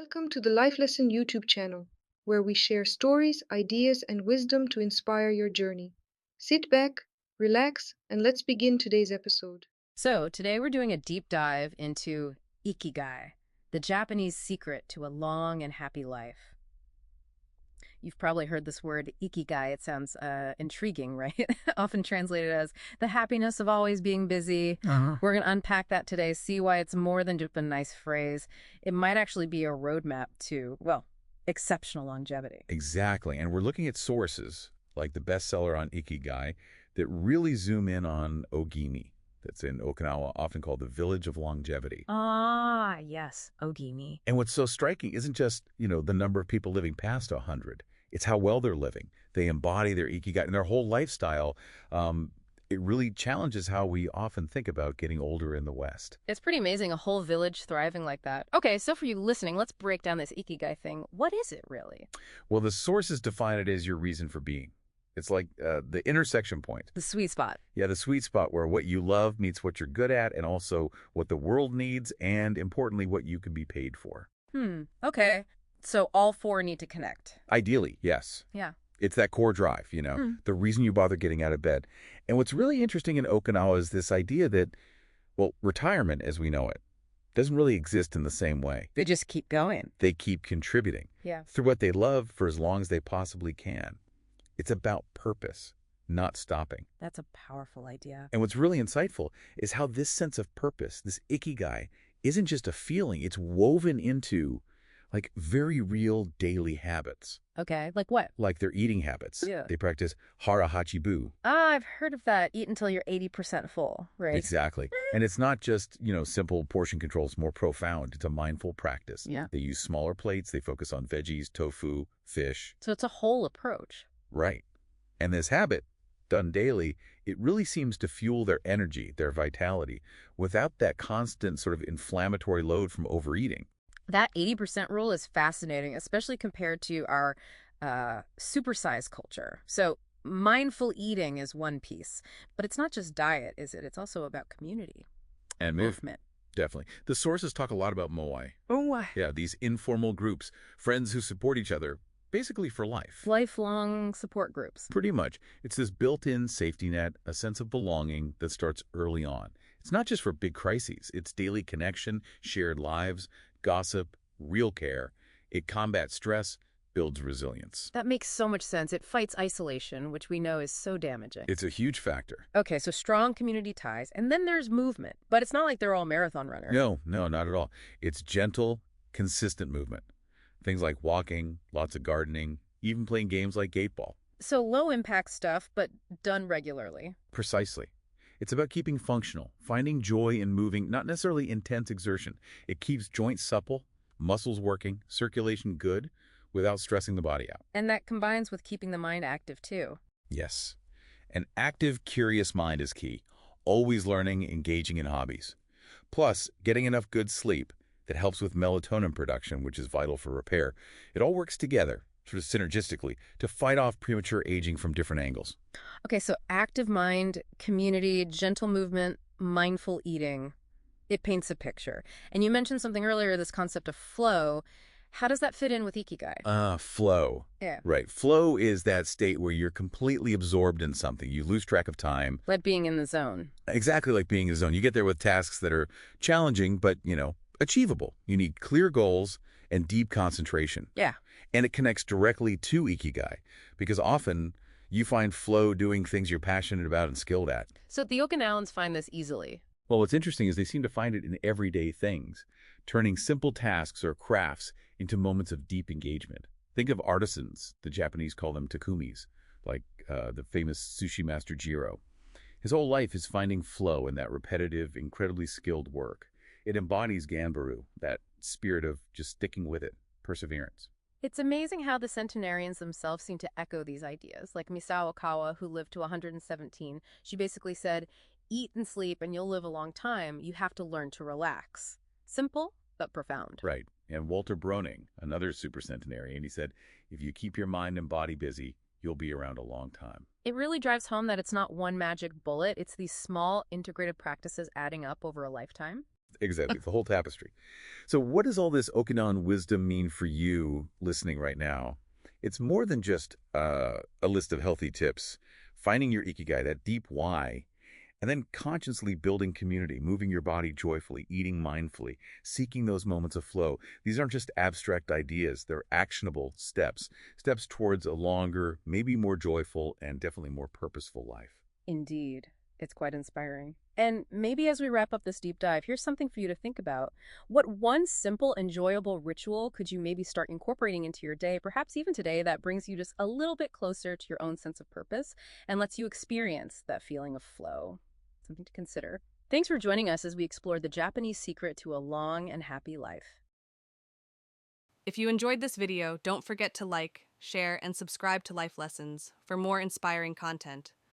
Welcome to the Life Lesson YouTube channel, where we share stories, ideas, and wisdom to inspire your journey. Sit back, relax, and let's begin today's episode. So, today we're doing a deep dive into Ikigai, the Japanese secret to a long and happy life. You've probably heard this word Ikigai. It sounds intriguing, right? Often translated as the happiness of always being busy. We're going to unpack that today, see why it's more than just a nice phrase. It might actually be a roadmap to, well, exceptional longevity. Exactly. And we're looking at sources like the bestseller on Ikigai that really zoom in on Ogimi, that's in Okinawa, often called the village of longevity. Ah, yes, Ogimi. And what's so striking isn't just, the number of people living past 100. It's how well they're living. They embody their Ikigai and their whole lifestyle. It really challenges how we often think about getting older in the West. It's pretty amazing, a whole village thriving like that. Okay, so for you listening, let's break down this Ikigai thing. What is it really? Well, the sources define it as your reason for being. It's like the intersection point. The sweet spot. Yeah, the sweet spot where what you love meets what you're good at and also what the world needs and, importantly, what you can be paid for. Okay. So all four need to connect. Ideally, yes. Yeah. It's that core drive, the reason you bother getting out of bed. And what's really interesting in Okinawa is this idea that, well, retirement as we know it doesn't really exist in the same way. They just keep going. They keep contributing Yeah. through what they love for as long as they possibly can. It's about purpose, not stopping. That's a powerful idea. And what's really insightful is how this sense of purpose, this ikigai, isn't just a feeling. It's woven into like very real daily habits. Okay, like what? Like their eating habits. Yeah. They practice hara hachibu. Ah, I've heard of that. Eat until you're 80% full, right? Exactly. And it's not just, simple portion control. It's more profound. It's a mindful practice. Yeah. They use smaller plates. They focus on veggies, tofu, fish. So it's a whole approach. Right. And this habit, done daily, it really seems to fuel their energy, their vitality, without that constant sort of inflammatory load from overeating. That 80% rule is fascinating, especially compared to our supersize culture. So mindful eating is one piece, but it's not just diet, is it? It's also about community. And Movement. Definitely. The sources talk a lot about moai. Oh, Yeah, these informal groups, friends who support each other, basically for life. lifelong support groups. Pretty much. It's this built-in safety net, a sense of belonging that starts early on. It's not just for big crises. It's daily connection, shared lives, gossip, real care. It combats stress, builds resilience. That makes so much sense. It fights isolation, which we know is so damaging. It's a huge factor. Okay, so strong community ties, and then there's movement. But it's not like they're all marathon runners. No, not at all. It's gentle, consistent movement. Things like walking, lots of gardening, even playing games like gate ball. So low impact stuff, but done regularly. Precisely. It's about keeping functional, finding joy in moving, not necessarily intense exertion. It keeps joints supple, muscles working, circulation good, without stressing the body out. And that combines with keeping the mind active too. Yes. An active, curious mind is key. Always learning, engaging in hobbies. Plus, getting enough good sleep that helps with melatonin production, which is vital for repair. It all works together, sort of synergistically, to fight off premature aging from different angles. Okay, so active mind, community, gentle movement, mindful eating. It paints a picture. And you mentioned something earlier, this concept of flow. How does that fit in with Ikigai? Flow. Yeah. Right. Flow is that state where you're completely absorbed in something. You lose track of time. Like being in the zone. Exactly like being in a zone. You get there with tasks that are challenging, but, achievable. You need clear goals and deep concentration. Yeah. And it connects directly to Ikigai because often you find flow doing things you're passionate about and skilled at. So the Okinawans find this easily. Well, what's interesting is they seem to find it in everyday things, turning simple tasks or crafts into moments of deep engagement. Think of artisans. The Japanese call them takumis, like the famous sushi master Jiro. His whole life is finding flow in that repetitive, incredibly skilled work. It embodies Ganbaru, that spirit of just sticking with it, perseverance. It's amazing how the centenarians themselves seem to echo these ideas. Like Misao Okawa, who lived to 117, she basically said, eat and sleep and you'll live a long time. You have to learn to relax. Simple, but profound. Right. And Walter Browning, another supercentenarian, he said, if you keep your mind and body busy, you'll be around a long time. It really drives home that it's not one magic bullet. It's these small integrated practices adding up over a lifetime. Exactly, the whole tapestry. So what does all this Okinawan wisdom mean for you listening right now? It's more than just a list of healthy tips. Finding your Ikigai, that deep why, and then consciously building community, moving your body joyfully, eating mindfully, seeking those moments of flow. These aren't just abstract ideas, they're actionable steps, steps towards a longer, maybe more joyful, and definitely more purposeful life. Indeed. It's quite inspiring. And maybe as we wrap up this deep dive, here's something for you to think about. What one simple, enjoyable ritual could you maybe start incorporating into your day, perhaps even today, that brings you just a little bit closer to your own sense of purpose and lets you experience that feeling of flow? Something to consider. Thanks for joining us as we explore the Japanese secret to a long and happy life. If you enjoyed this video, don't forget to like, share, and subscribe to Life Lessons for more inspiring content.